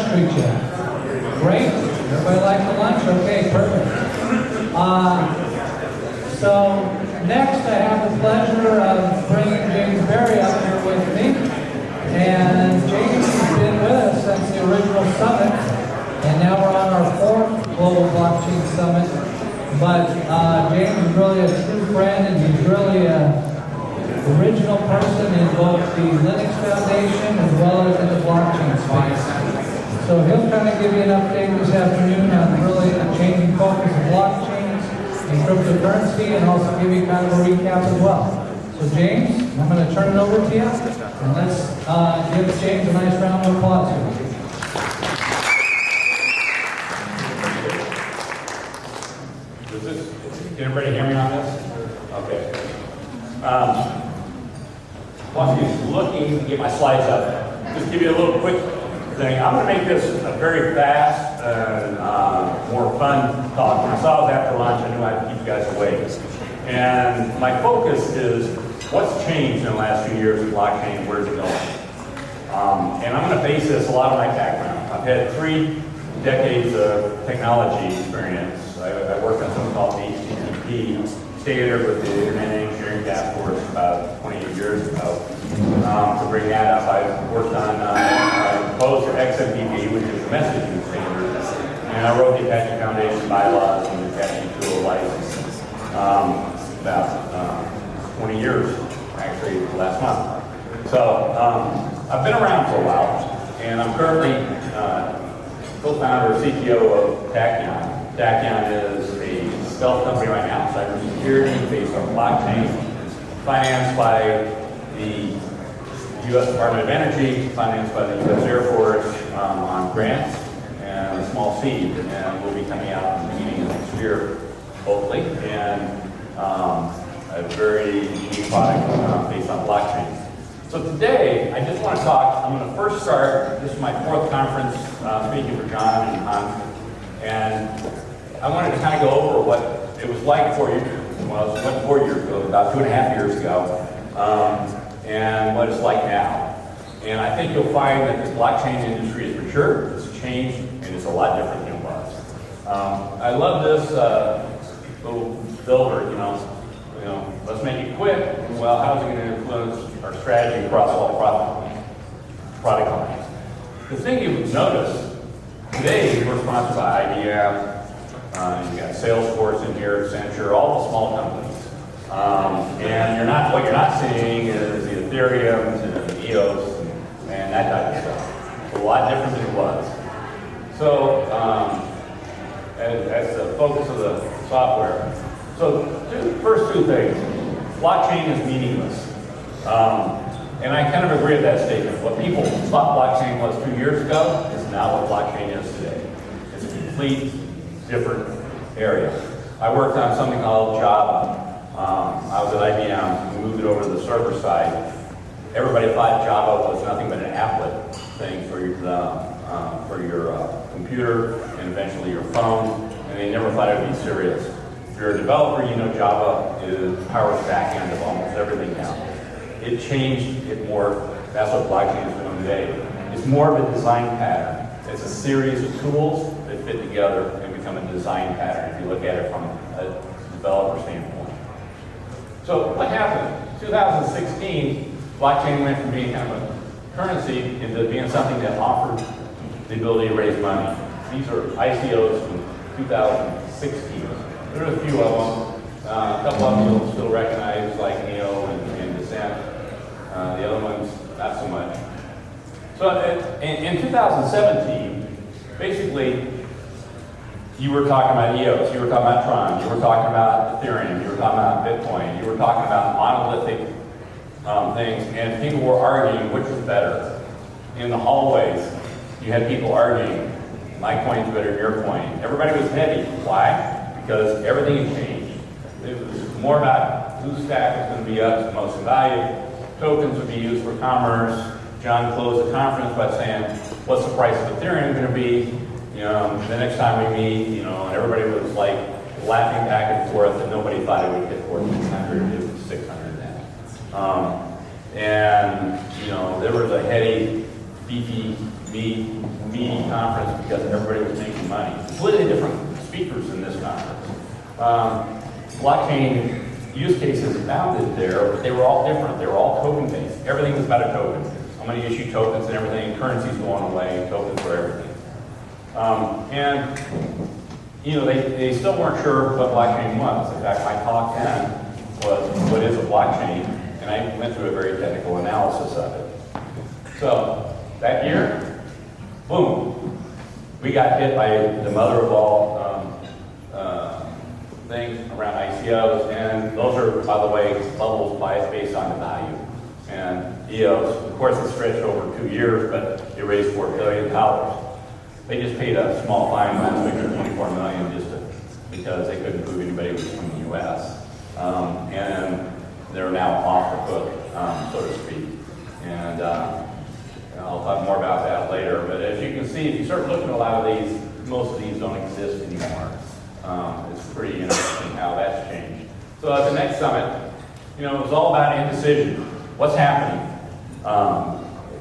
treat you? Great. Everybody like the lunch? Okay, perfect. So next I have the pleasure of bringing James Berry up here with me. And James has been with us since the original summit. And now we're on our fourth Global Blockchain Summit. But James is really a true friend, and he's really an original person in both the Linux Foundation as well as in the blockchain space. So he'll kind of give you an update this afternoon on really the changing focus of blockchains and cryptocurrency, and also give you kind of a recap as well. So James, I'm going to turn it over to you, and let's give James a nice round of applause here. Can everybody hear me on this? Okay. While he's looking to get my slides up, just give you a little quick thing. I'm going to make this a very fast and more fun talk. When I saw it was after lunch, I knew I'd keep you guys awake. And my focus is what's changed in the last few years with blockchain, where's it going? And I'm going to base this a lot on my background. I've had 3 decades of technology experience. I worked on something called the HTTP standard with the Internet Engineering Task Force about 28 years ago. To bring that up, I worked on proposed XMPP, which is the messaging standard, and I wrote the Apache Foundation bylaws and the Apache tool license about 20 years, actually last month. So I've been around for a while, and I'm currently co-founder and CTO of Taekion. Taekion is a stealth company right now, cybersecurity based on blockchain, financed by the U.S. Department of Energy, financed by the U.S. Air Force on grants, and a small seed. And we'll be coming out in the beginning of next year, hopefully, and a very unique product based on blockchain. So today, I just want to talk, I'm going to first start, this is my 4th conference speaking for John and Hans, and I wanted to kind of go over what it was like 4 years ago, about 2.5 years ago, and what it's like now. And I think you'll find that this blockchain industry is mature, it's changed, and it's a lot different than it was. I love this little builder, you know, let's make it quick. Well, how's it going to influence our strategy across all product lines? The thing you've noticed, today we're sponsored by IBM, you got Salesforce in here, Accenture, all the small companies. And what you're not seeing is the Ethereum and the EOS and that type of stuff. It's a lot different than it was. So as the focus of the software. So first 2 things. Blockchain is meaningless. And I kind of agree with that statement. What people thought blockchain was 2 years ago is not what blockchain is today. It's a complete different area. I worked on something called Java. I was at IBM. We moved it over to the server side. Everybody thought Java was nothing but an applet thing for your computer and eventually your phone, and they never thought it would be serious. If you're a developer, you know Java powers the back end of almost everything now. It changed it more. That's what blockchain is doing today. It's more of a design pattern. It's a series of tools that fit together and become a design pattern if you look at it from a developer standpoint. So what happened? 2016, blockchain went from being kind of a currency into being something that offered the ability to raise money. These are ICOs from 2016. There are a few of them. A couple of them you'll still recognize, like Neo and Descent. The other ones, not so much. So in 2017, basically, you were talking about EOS, you were talking about Tron, you were talking about Ethereum, you were talking about Bitcoin, you were talking about monolithic things, and people were arguing which was better. In the hallways, you had people arguing, my coin's better than your coin. Everybody was heavy. Why? Because everything had changed. It was more about whose stack was going to be up to the most in value. Tokens would be used for commerce. John closed the conference by saying, what's the price of Ethereum going to be? You know, the next time we meet, you know, and everybody was like laughing back and forth, and nobody thought it would hit 1,400, it was 600 then. And, you know, there was a heady, beefy meaty conference because everybody was making money. Completely different speakers in this conference. Blockchain use cases abounded there, but they were all different. They were all token-based. Everything was about a token. How many issue tokens and everything, currencies going away, tokens for everything. And you know, they still weren't sure what blockchain was. In fact, my talk then was, what is a blockchain? And I went through a very technical analysis of it. So, that year, boom, we got hit by the mother of all things around ICOs, and those are, by the way, bubbles based on the value. And EOS, of course, it stretched over 2 years, but it raised $4 billion. They just paid a small fine last week of $24 million because they couldn't prove anybody was from the U.S. And they're now off the hook, so to speak. And I'll talk more about that later. But as you can see, if you start looking at a lot of these, most of these don't exist anymore. It's pretty interesting how that's changed. So at the next summit, you know, it was all about indecision. What's happening?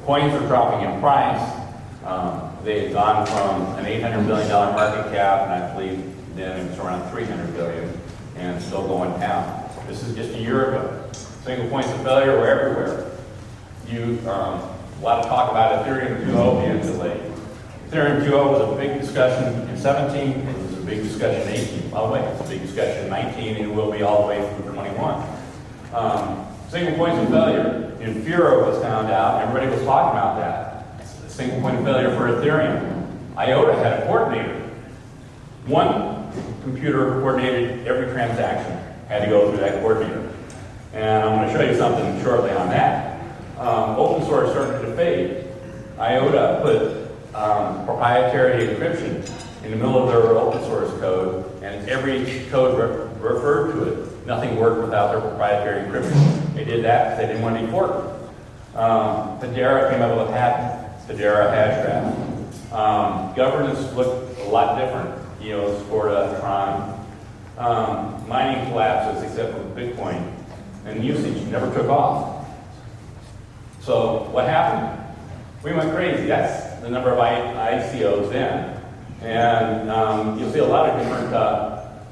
Coins are dropping in price. They've gone from an $800 billion market cap, and I believe then it was around $300 billion, and still going down. This is just a year ago. Single points of failure were everywhere. A lot of talk about Ethereum 2.0 being delayed. Ethereum 2.0 was a big discussion in 17. It was a big discussion in 18. By the way, it's a big discussion in 19, and it will be all the way through 21. Single points of failure. Infura was found out. Everybody was talking about that. Single point of failure for Ethereum. IOTA had a coordinator. One computer coordinated every transaction. Had to go through that coordinator. And I'm going to show you something shortly on that. Open source started to fade. IOTA put proprietary encryption in the middle of their open source code, and every code referred to it. Nothing worked without their proprietary encryption. They did that because they didn't want to be forked. Hedera came up with a patent, Hedera Hashgraph. Governance looked a lot different. EOS, Corda, Tron. Mining collapses except for Bitcoin, and usage never took off. So what happened? We went crazy. That's the number of ICOs then. And you'll see a lot of different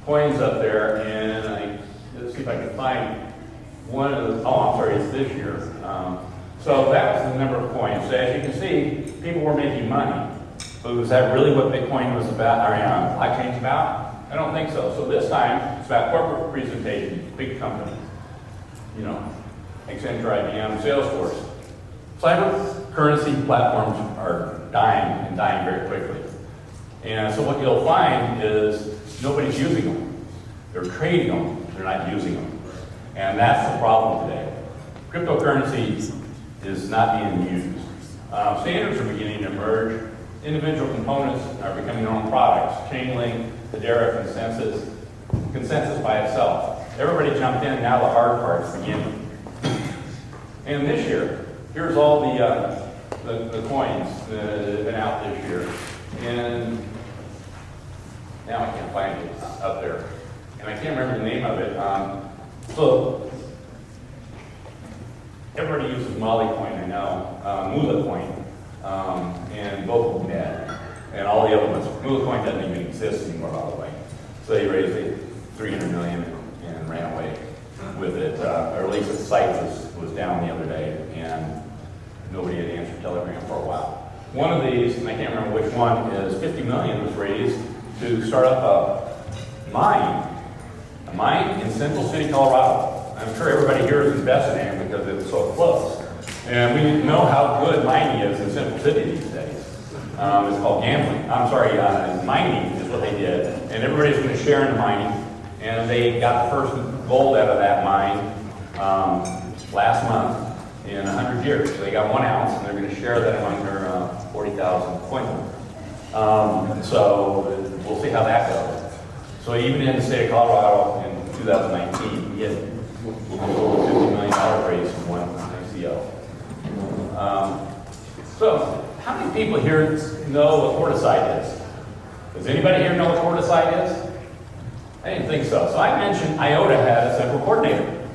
coins up there, and let's see if I can find one of the, oh, I'm sorry, it's this year. So that was the number of coins. So as you can see, people were making money. But was that really what Bitcoin was about, or blockchain's about? I don't think so. So this time, it's about corporate presentation, big companies. You know, Accenture, IBM, Salesforce. Cyber currency platforms are dying, and dying very quickly. And so what you'll find is nobody's using them. They're trading them, they're not using them. And that's the problem today. Cryptocurrency is not being used. Standards are beginning to emerge. Individual components are becoming their own products. Chainlink, Hedera, consensus by itself. Everybody jumped in, now the hard part's beginning. And this year, here's all the coins that have been out this year. And now I can't find it up there. And I can't remember the name of it. So everybody uses Molly coin, I know, Moolah coin, and both of them dead. And all the other ones, Moolah coin doesn't even exist anymore, by the way. So they raised it $300 million and ran away with it, or at least the site was down the other day, and nobody had answered Telegram for a while. One of these, and I can't remember which one, is $50 million was raised to start up a mine in Central City, Colorado. I'm sure everybody here is invested in it because it's so close. And we know how good mining is in Central City these days. It's called gambling. I'm sorry, mining is what they did. And everybody's going to share in the mining. And they got the first gold out of that mine last month in 100 years. So they got 1 ounce, and they're going to share that among their 40,000 coin. So we'll see how that goes. So even in the state of Colorado in 2019, we had over $50 million raised from one ICO. So how many people here know what Fortisite is? Does anybody here know what Fortisite is? I didn't think so. So I mentioned IOTA had a central coordinator.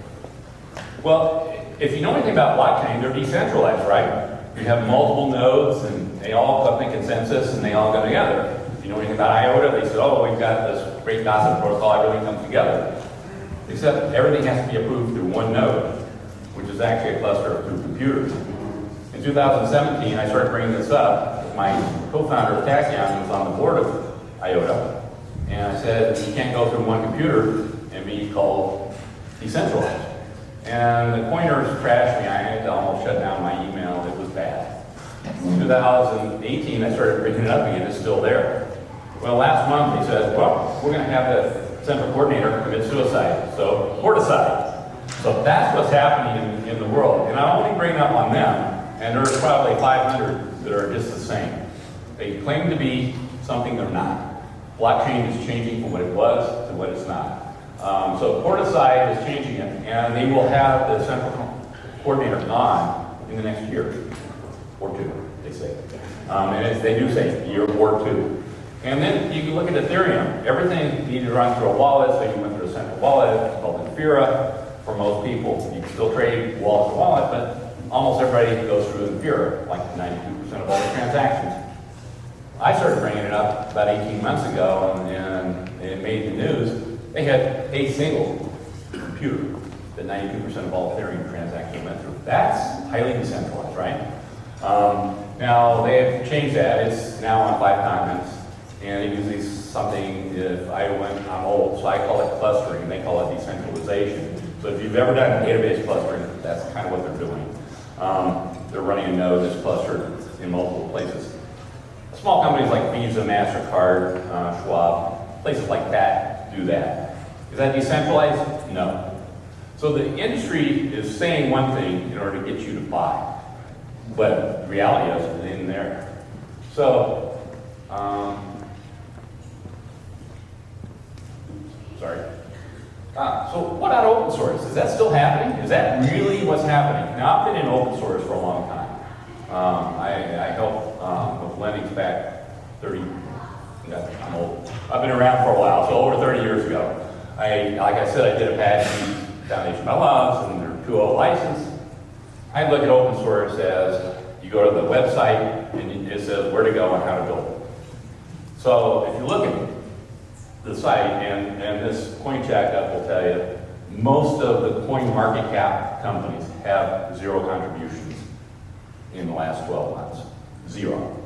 Well, if you know anything about blockchain, they're decentralized, right? you have multiple nodes, and they all come to consensus, and they all go together. If you know anything about IOTA, they said, oh, we've got this great gossip protocol, everything comes together. Except everything has to be approved through one node, which is actually a cluster of 2 computers. In 2017, I started bringing this up. My co-founder of Taekion was on the board of IOTA, and I said, you can't go through one computer and be called decentralized. And the pointers crashed me. I had to almost shut down my email. It was bad. In 2018, I started bringing it up again. It's still there. Well, last month they said, well, we're going to have the central coordinator commit suicide. So, courticide. So that's what's happening in the world. And I only bring it up on them. And there's probably 500 that are just the same. They claim to be something they're not. Blockchain is changing from what it was to what it's not. So Courticide is changing it, and they will have the central coordinator gone in the next year or two, they say. They do say year or two. And then you can look at Ethereum. Everything needed to run through a wallet, so you went through a central wallet. It's called Infura for most people. You can still trade wallet to wallet, but almost everybody goes through Infura, like 92% of all the transactions. I started bringing it up about 18 months ago, and it made the news. They had a single computer that 92% of all Ethereum transactions went through. That's highly decentralized, right? Now, they have changed that. It's now on 5 continents, and it usually something, I'm old, so I call it clustering. They call it decentralization. So if you've ever done database clustering, that's kind of what they're doing. They're running a node that's clustered in multiple places. Small companies like Visa, MasterCard, Schwab, places like that do that. Is that decentralized? No. So the industry is saying one thing in order to get you to buy, but the reality is in there. So, sorry. So what about open source? Is that still happening? Is that really what's happening? Now, I've been in open source for a long time. I helped with Linux back 30, I'm old. I've been around for a while, so over 30 years ago. Like I said, I did Apache Foundation by Loves and their 2.0 license. I look at open source as you go to the website and it says where to go and how to build it. So if you look at the site, and this coin checkup will tell you, most of the coin market cap companies have 0 contributions in the last 12 months. 0.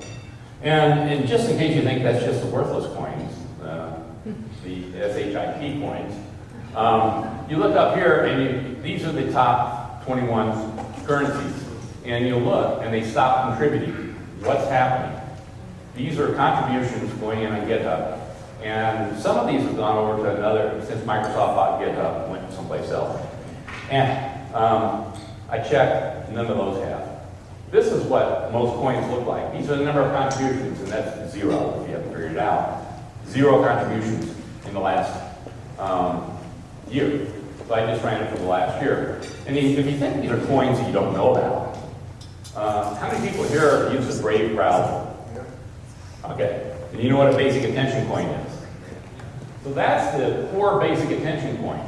And just in case you think that's just the worthless coins, the SHIP coins, you look up here and these are the top 21 currencies. And you look and they stop contributing. What's happening? These are contributions going in on GitHub. And some of these have gone over to another, since Microsoft bought GitHub and went someplace else. And I checked, none of those have. This is what most coins look like. These are the number of contributions, and that's 0 if you haven't figured it out. 0 contributions in the last year. So I just ran it for the last year. And if you think these are coins that you don't know about, how many people here use the Brave browser? Okay. And you know what a basic attention coin is? So that's the core basic attention coin.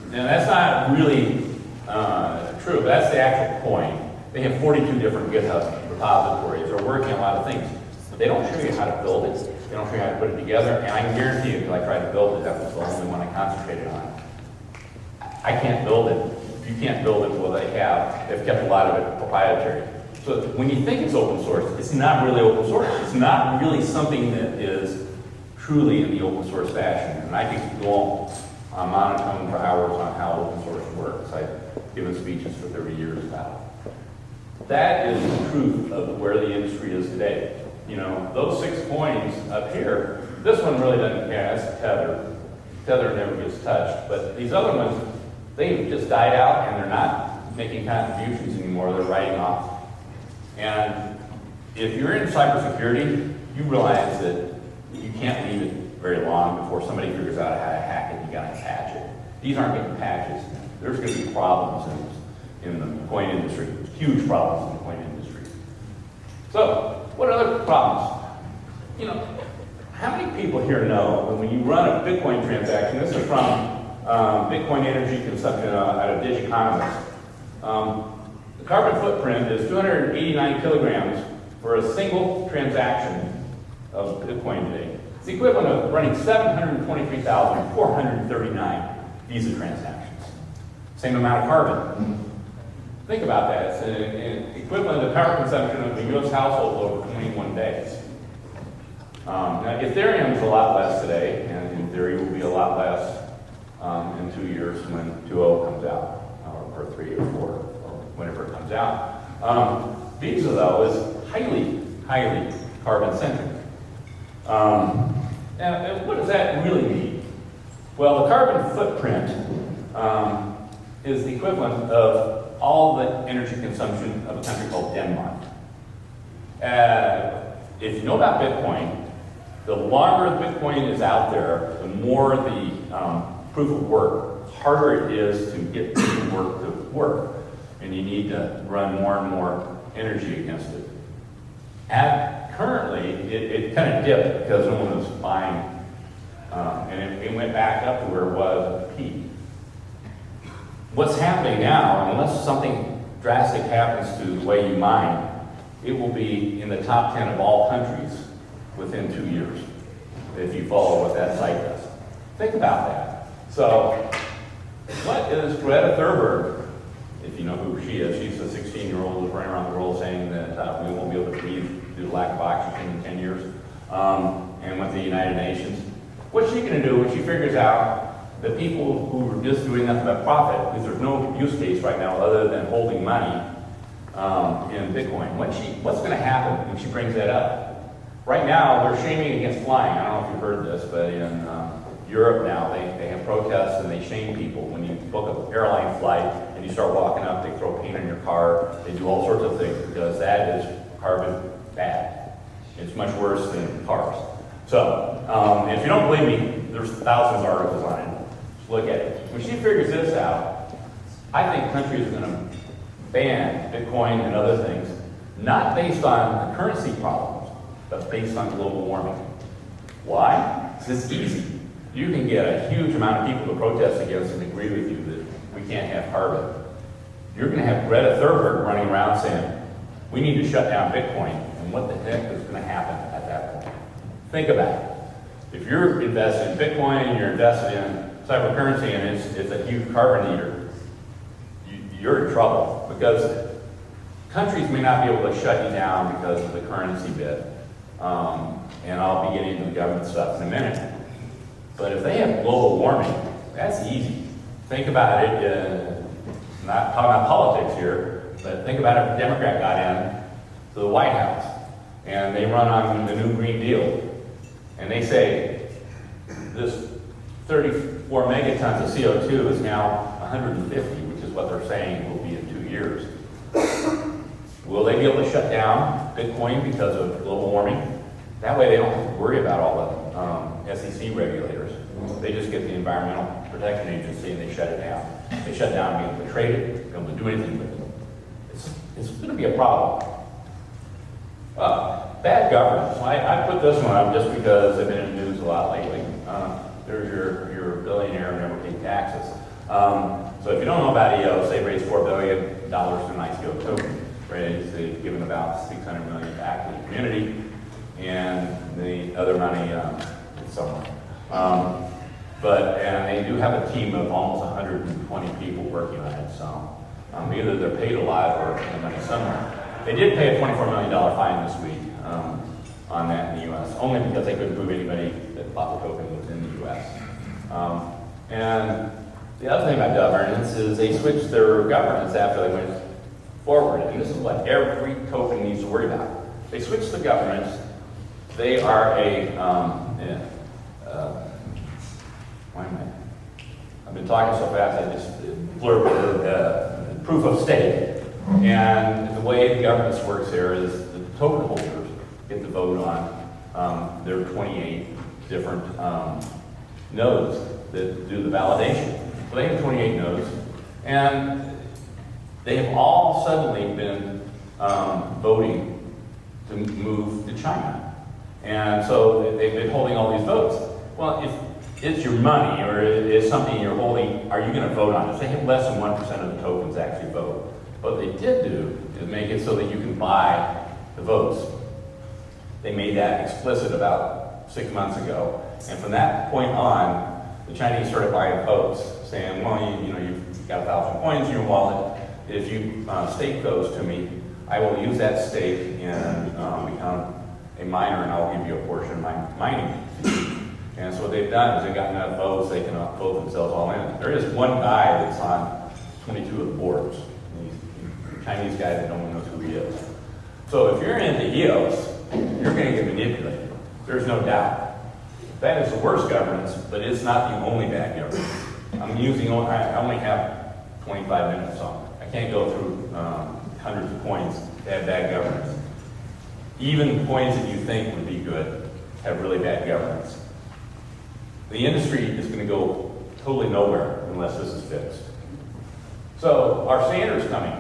And that's not really true, but that's the actual coin. They have 42 different GitHub repositories. They're working on a lot of things. But they don't show you how to build it. They don't show you how to put it together. And I can guarantee you, because I tried to build it, that was the only one I concentrated on. I can't build it. You can't build it with what they have. They've kept a lot of it proprietary. So when you think it's open source, it's not really open source. It's not really something that is truly in the open source fashion. And I could go on monotone for hours on how open source works. I've given speeches for 30 years about it. That is the truth of where the industry is today. You know, those 6 coins up here, this one really doesn't care. That's Tether. Tether never gets touched. But these other ones, they've just died out and they're not making contributions anymore. They're writing off. And if you're in cybersecurity, you realize that you can't leave it very long before somebody figures out how to hack it. You got to patch it. These aren't getting patches. There's going to be problems in the coin industry. Huge problems in the coin industry. So, what other problems? You know, how many people here know that when you run a Bitcoin transaction, this is from Bitcoin energy consumption out of Digiconomist. The carbon footprint is 289 kilograms for a single transaction of Bitcoin today. It's the equivalent of running 723,439 Visa transactions. Same amount of carbon. Think about that. It's an equivalent of power consumption of a U.S. household over 21 days. Now, Ethereum is a lot less today, and in theory will be a lot less in 2 years when 2.0 comes out, or 3 or 4, or whenever it comes out. Visa, though, is highly, highly carbon-centric. And what does that really mean? Well, the carbon footprint is the equivalent of all the energy consumption of a country called Denmark. If you know about Bitcoin, the longer Bitcoin is out there, the more the proof of work, the harder it is to get proof of work to work. And you need to run more and more energy against it. Currently, it kind of dipped because no one was buying, and it went back up to where it was at the peak. What's happening now, unless something drastic happens to the way you mine, it will be in the top 10 of all countries within 2 years, if you follow what that site does. Think about that. So, what is Greta Thunberg, if you know who she is? She's a 16-year-old who's running around the world saying that we won't be able to breathe due to lack of oxygen in 10 years, and with the United Nations. What's she going to do when she figures out that people who are just doing nothing but profit, because there's no use case right now other than holding money in Bitcoin? What's going to happen when she brings that up? Right now, they're shaming against flying. I don't know if you've heard this, but in Europe now, they have protests and they shame people. When you book an airline flight and you start walking up, they throw paint on your car. They do all sorts of things because that is carbon bad. It's much worse than cars. So, if you don't believe me, there's thousands of articles on it. Just look at it. When she figures this out, I think countries are going to ban Bitcoin and other things, not based on the currency problems, but based on global warming. Why? Because it's easy. You can get a huge amount of people to protest against and agree with you that we can't have carbon. You're going to have Greta Thunberg running around saying, we need to shut down Bitcoin. And what the heck is going to happen at that point? Think about it. If you're invested in Bitcoin and you're invested in cybercurrency and it's a huge carbon eater, you're in trouble because countries may not be able to shut you down because of the currency bit. And I'll be getting into the government stuff in a minute. But if they have global warming, that's easy. Think about it, not talking about politics here, but think about if a Democrat got in to the White House and they run on the new Green Deal and they say this 34 megatons of CO2 is now 150, which is what they're saying will be in 2 years. Will they be able to shut down Bitcoin because of global warming? That way they don't have to worry about all the SEC regulators. They just get the Environmental Protection Agency and they shut it down. They shut down being able to trade it, be able to do anything with it. It's going to be a problem. Bad governance. I put this one up just because they've been in the news a lot lately. There's your billionaire who never paid taxes. So if you don't know about EOS, they raised $4 billion in an ICO token. They've given about $600 million back to the community, and the other money is somewhere. And they do have a team of almost 120 people working on it. So either they're paid a lot or the money somewhere. They did pay a $24 million fine this week on that in the U.S. only because they couldn't prove anybody that bought the token was in the U.S. And the other thing about governance is they switched their governance after they went forward, and this is what every token needs to worry about. They switched the governance. They are I've been talking so fast, I just blurred proof of stake. And the way the governance works here is the token holders get to vote on their 28 different nodes that do the validation. So they have 28 nodes, and they have all suddenly been voting to move to China. And so they've been holding all these votes. Well, if it's your money or it's something you're holding, are you going to vote on it? If they have less than 1% of the tokens actually vote. What they did do is make it so that you can buy the votes. They made that explicit about 6 months ago. And from that point on, the Chinese started buying votes, saying, well, you've got 1,000 coins in your wallet. If you stake those to me, I will use that stake and become a miner, and I'll give you a portion of my mining fee. And so what they've done is they've got enough votes, they can vote themselves all in. There is one guy that's on 22 of the boards. He's a Chinese guy that no one knows who he is. So if you're into EOS, you're going to get manipulated. There's no doubt. That is the worst governance, but it's not the only bad governance. I only have 25 minutes, so I can't go through hundreds of coins that have bad governance. Even coins that you think would be good have really bad governance. The industry is going to go totally nowhere unless this is fixed. So our standard's coming.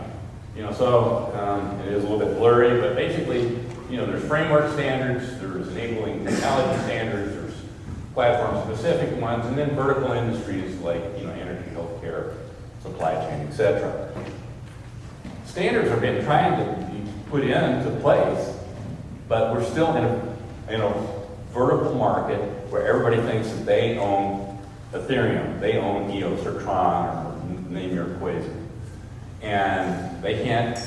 It is a little bit blurry, but basically, there's framework standards, there's enabling technology standards, there's platform-specific ones, and then vertical industries like energy, healthcare, supply chain, etc. Standards are being trying to be put into place, but we're still in a vertical market where everybody thinks that they own Ethereum, they own EOS or Tron, or name your equation. And they can't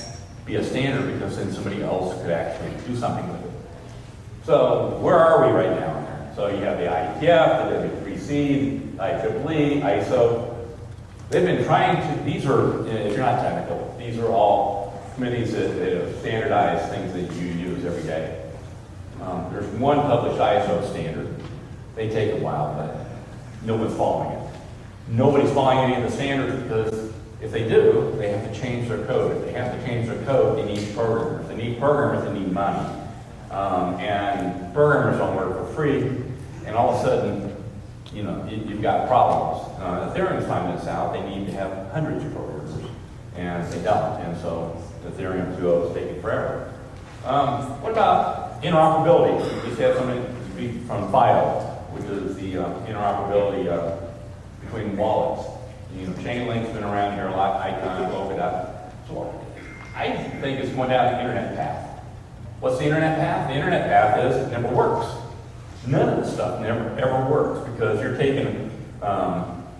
be a standard because then somebody else could actually do something with it. So where are we right now? So you have the IETF, the W3C, IEEE, ISO. They've been trying to, these are, if you're not technical, these are all committees that have standardized things that you use every day. There's one published ISO standard. They take a while, but no one's following it. Nobody's following any of the standards because if they do, they have to change their code. If they have to change their code, they need programmers. If they need programmers, they need money. And programmers don't work for free, and all of a sudden, you've got problems. Ethereum's finding this out. They need to have hundreds of programmers, and they don't. And so Ethereum 2.0 is taking forever. What about interoperability? We just had somebody speak from FIDO, which is the interoperability between wallets. Chainlink's been around here a lot, Icon, Polkadot. So I think it's going down the internet path. What's the internet path? The internet path is it never works. None of this stuff ever works because you're taking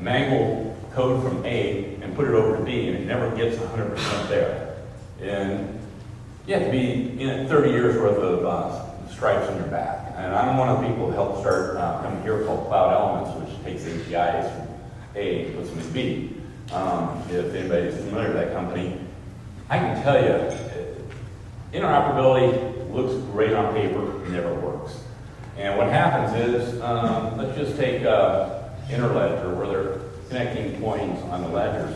mangled code from A and put it over to B, and it never gets 100% there. And you have to be in 30 years worth of stripes on your back. And I'm one of the people who helped start a company here called Cloud Elements, which takes APIs from A and puts them in B. If anybody's familiar with that company, I can tell you, interoperability looks great on paper, it never works. And what happens is, let's just take Interledger, where they're connecting coins on the ledgers.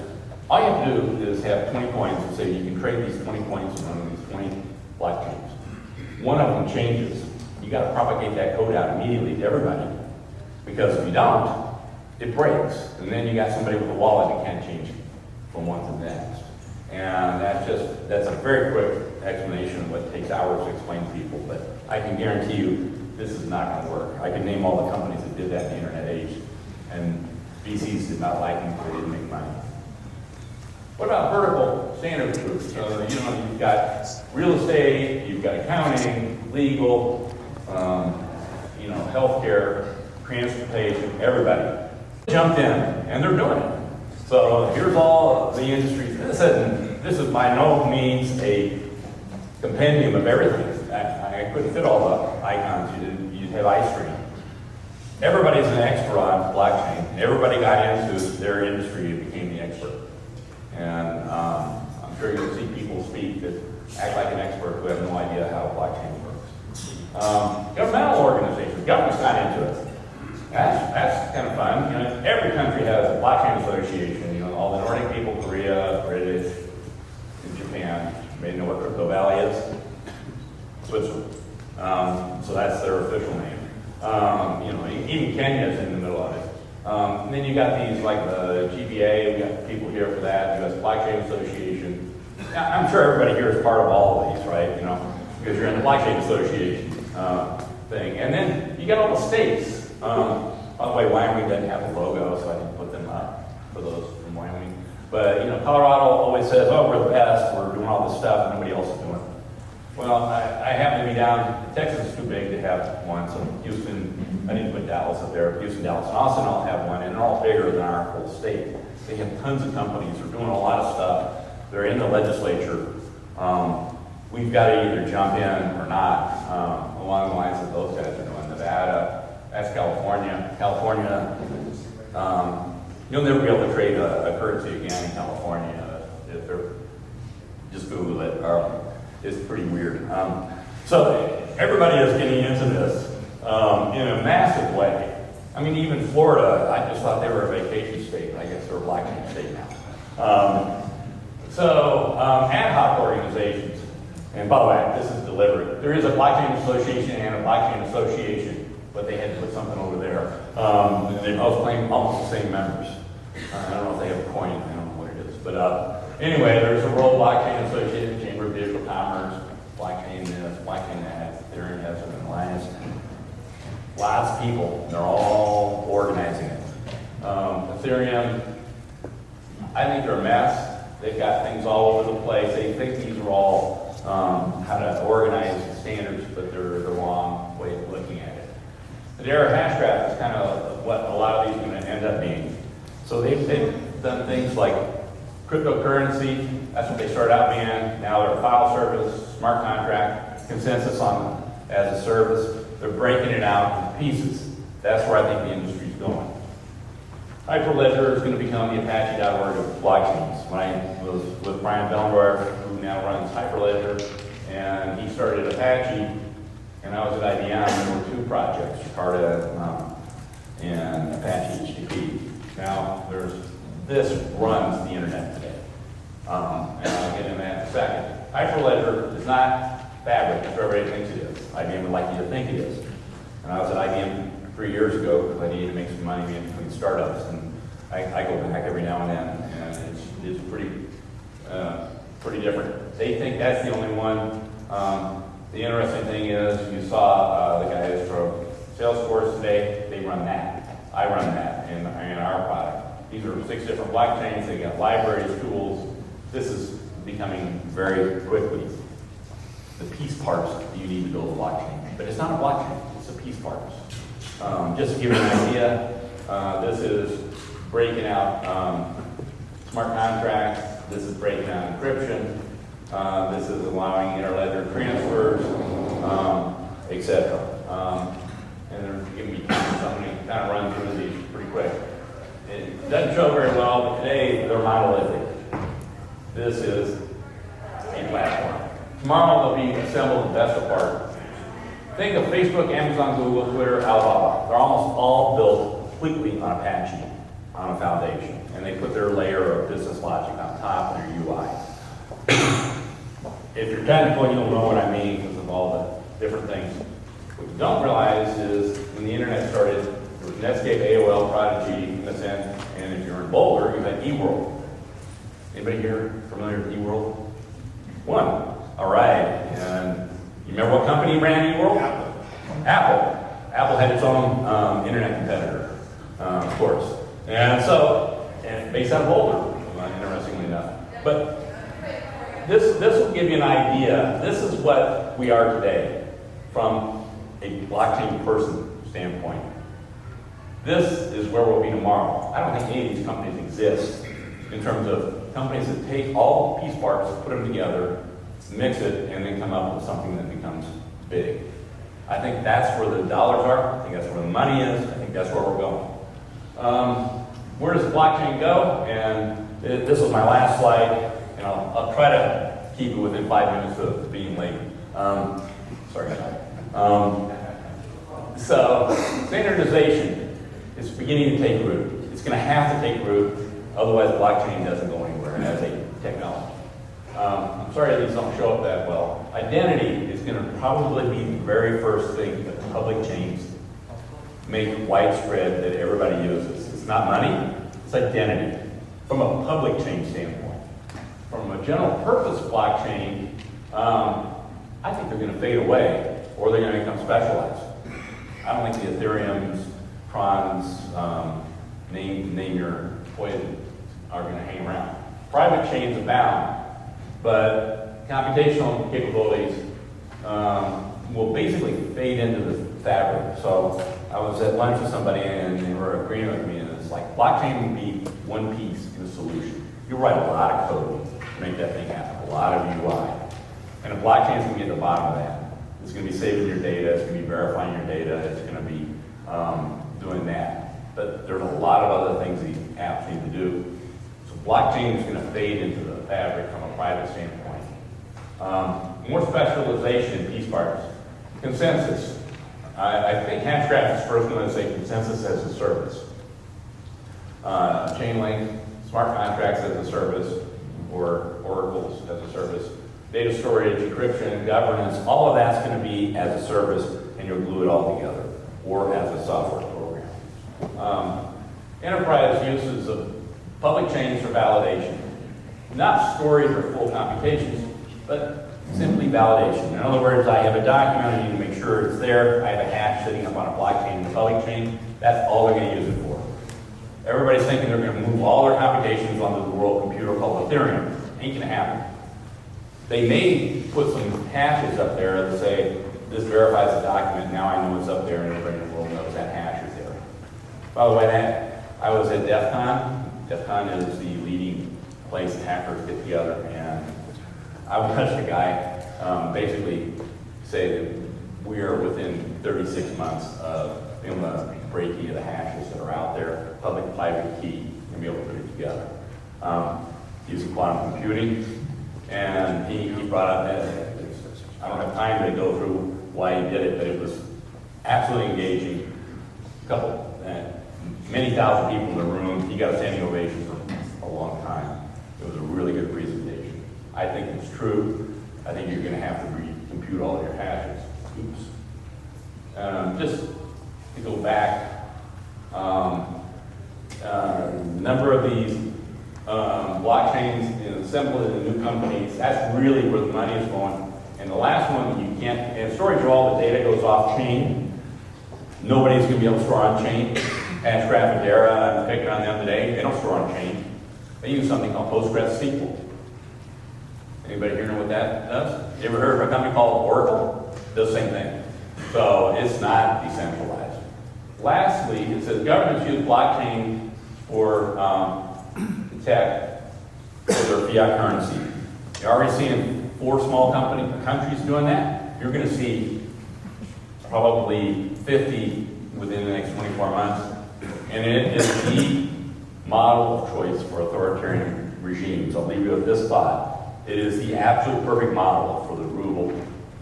All you have to do is have 20 coins and say you can trade these 20 coins on one of these 20 blockchains. One of them changes. You got to propagate that code out immediately to everybody. Because if you don't, it breaks. And then you got somebody with a wallet that can't change from one to the next. And that's a very quick explanation of what takes hours to explain to people, but I can guarantee you this is not going to work. I can name all the companies that did that in the internet age, and VCs did not like them, they didn't make money. What about vertical standard groups? You've got real estate, you've got accounting, legal, healthcare, transportation, everybody jumped in, and they're doing it. So here's all the industries. This is by no means a compendium of everything. I couldn't fit all the icons. You'd have iStream. Everybody's an expert on blockchain. Everybody got into their industry and became the expert. And I'm sure you'll see people speak that act like an expert who have no idea how blockchain works. Governmental organizations, governments got into it. That's kind of fun. Every country has a blockchain association. All the Nordic people, Korea, British, and Japan. You may know what Crypto Valley is. Switzerland. So that's their official name. Even Kenya is in the middle of it. And then you got these like the GBA. We got people here for that. U.S. Blockchain Association. I'm sure everybody here is part of all of these, right? Because you're in the Blockchain Association thing. And then you got all the states. By the way, Wyoming doesn't have a logo, so I didn't put them up for those from Wyoming. But, you know, Colorado always says, oh, we're the best, we're doing all this stuff, and nobody else is doing it. Well, I happen to be down, Texas is too big to have one, so Houston, I didn't put Dallas up there, Houston, Dallas, and Austin all have one, and they're all bigger than our whole state. They have tons of companies, they're doing a lot of stuff, they're in the legislature. We've got to either jump in or not, along the lines that those guys are doing. Nevada, that's California. California, you'll never be able to trade a currency again in California. If they're, just Google it. It's pretty weird. So everybody is getting into this in a massive way. I mean, even Florida, I just thought they were a vacation state. I guess they're a blockchain state now. Ad hoc organizations, and by the way, this is deliberate. There is a blockchain association and a blockchain association, but they had to put something over there. They both claim almost the same members. I don't know if they have a coin, I don't know what it is. But anyway, there's a World Blockchain Association, Chamber of Digital Commerce, blockchain this, blockchain that, Ethereum has an alliance. Lots of people, they're all organizing it. Ethereum, I think they're a mess. They've got things all over the place. They think these are all how to organize standards, but they're the wrong way of looking at it. The error hash graph is kind of what a lot of these are going to end up being. So they've done things like cryptocurrency, that's what they started out being. Now they're a file service, smart contract, consensus on as a service. They're breaking it out in pieces. That's where I think the industry's going. Hyperledger is going to become the Apache.org of blockchains. When I was with Brian Bellendorf, who now runs Hyperledger, and he started Apache, and I was at IBM, there were two projects, Jakarta and Apache HTTP. Now, this runs the internet today. And I'll get into that in a second. Hyperledger is not Fabric, as everybody thinks it is. IBM would like you to think it is. And I was at IBM 3 years ago because I needed to make some money in between startups, and I go back every now and then, and it's pretty different. They think that's the only one. The interesting thing is, you saw the guys from Salesforce today. They run that. I run that in our product. These are 6 different blockchains. They got libraries, tools. This is becoming very quickly the piece parts that you need to build a blockchain. But it's not a blockchain. It's the piece parts. Just to give you an idea, this is breaking out smart contracts. This is breaking out encryption. This is allowing interledger transfers, etc. And they're giving me something to kind of run through these pretty quick. It doesn't show very well, but today they're monolithic. This is a platform. Tomorrow they'll be assembled and best apart. Think of Facebook, Amazon, Google, Twitter, Alibaba. They're almost all built completely on Apache, on a foundation. And they put their layer of business logic on top of their UI. If you're technical, you'll know what I mean because of all the different things. What you don't realize is when the internet started, there was Netscape, AOL, Prodigy, MSN, and if you're in Boulder, you had eWorld. Anybody here familiar with eWorld? One. All right. And you remember what company ran eWorld? Apple. Apple had its own internet competitor, of course. And so, based out of Boulder, interestingly enough. But this will give you an idea. This is what we are today from a blockchain person standpoint. This is where we'll be tomorrow. I don't think any of these companies exist in terms of companies that take all piece parts, put them together, mix it, and then come up with something that becomes big. I think that's where the dollars are. I think that's where the money is. I think that's where we're going. Where does blockchain go? And this was my last slide, and I'll try to keep it within 5 minutes of being late. Sorry. So standardization is beginning to take root. It's going to have to take root, otherwise blockchain doesn't go anywhere as a technology. I'm sorry these don't show up that well. Identity is going to probably be the very first thing that public chains make widespread that everybody uses. It's not money, it's identity from a public chain standpoint. From a general purpose blockchain, I think they're going to fade away or they're going to become specialized. I don't think the Ethereums, Trons, name your poison are going to hang around. private chains abound, but computational capabilities will basically fade into the fabric. So I was at lunch with somebody and they were agreeing with me, and it's like blockchain will be one piece in the solution. You write a lot of code to make that thing happen, a lot of UI. And a blockchain is going to be at the bottom of that. It's going to be saving your data, it's going to be verifying your data, it's going to be doing that. But there's a lot of other things these apps need to do. So blockchain is going to fade into the fabric from a private standpoint. More specialization in piece parts. Consensus. I think Hashgraph is first going to say consensus as a service. Chain link, smart contracts as a service, or oracles as a service. Data storage, encryption, governance, all of that's going to be as a service, and you'll glue it all together, or as a software program. Enterprise uses of public chains for validation. Not storage or full computations, but simply validation. In other words, I have a document, I need to make sure it's there, I have a hash sitting up on a blockchain in the public chain, that's all they're going to use it for. Everybody's thinking they're going to move all their computations onto the world computer called Ethereum. Ain't going to happen. They may put some hashes up there that say, this verifies the document, now I know it's up there, and everybody in the world knows that hash is there. By the way, I was at DEF CON. DEF CON is the leading place that hackers get together, and I watched a guy basically say that we are within 36 months of being able to break any of the hashes that are out there, public-private key, and be able to put it together. Using quantum computing. And he brought up that, I don't have time to go through why he did it, but it was absolutely engaging. Many thousand people in the room. He got a standing ovation for a long time. It was a really good presentation. I think it's true. I think you're going to have to recompute all of your hashes. Oops. Just to go back, number of these blockchains assembled in new companies, that's really where the money is going. And the last one, you can't, and storage of all the data goes off chain. Nobody's going to be able to store on chain. Hashgraph and Dara, I'm picking on them today, they don't store on chain. They use something called PostgreSQL. Anybody here know what that does? You ever heard of a company called Oracle? Does the same thing. So it's not decentralized. Lastly, it says governments use blockchain for tech for their fiat currency. You're already seeing 4 small countries doing that. You're going to see probably 50 within the next 24 months. And it is the model of choice for authoritarian regimes. I'll leave you with this thought. It is the absolute perfect model for the ruble,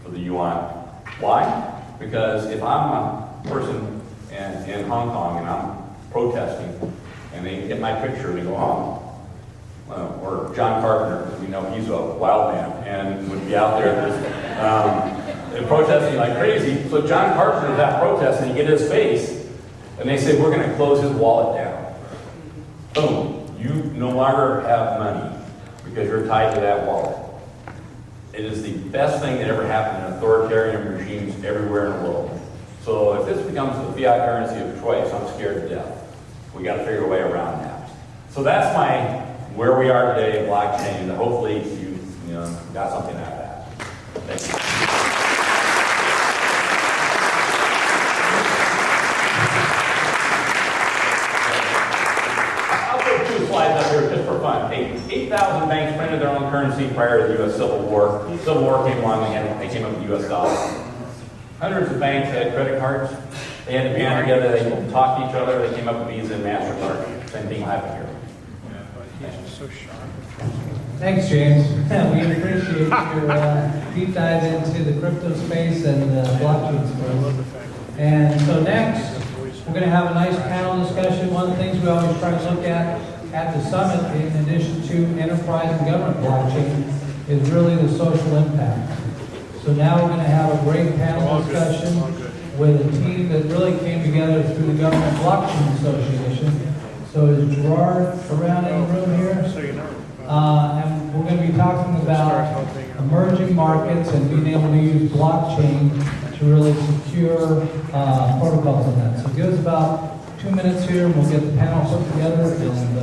for the yuan. Why? Because if I'm a person in Hong Kong and I'm protesting, and they get my picture and they go home, or John Carpenter, because we know he's a wild man, and would be out there and protesting like crazy. So John Carpenter's out protesting, you get his face, and they say, we're going to close his wallet down. Boom. You no longer have money because you're tied to that wallet. It is the best thing that ever happened in authoritarian regimes everywhere in the world. So if this becomes the fiat currency of choice, I'm scared to death. We got to figure a way around that. So that's where we are today in blockchain, and hopefully you got something out of that. Thank you. I'll put 2 slides up here just for fun. 8,000 banks printed their own currency prior to the U.S. Civil War. The Civil War came along, they came up with the U.S. dollar. Hundreds of banks had credit cards. They had to band together, they talked to each other, they came up with Visa and MasterCard. Same thing will happen here. Thanks, James. We appreciate your deep dive into the crypto space and blockchain space. And so next, we're going to have a nice panel discussion. One of the things we always try to look at the summit, in addition to enterprise and government blockchain, is really the social impact. So now we're going to have a great panel discussion with a team that really came together through the Government Blockchain Association. So is Gerard around in the room here? And we're going to be talking about emerging markets and being able to use blockchain to really secure protocols on that. So give us about 2 minutes here and we'll get the panel put together. And,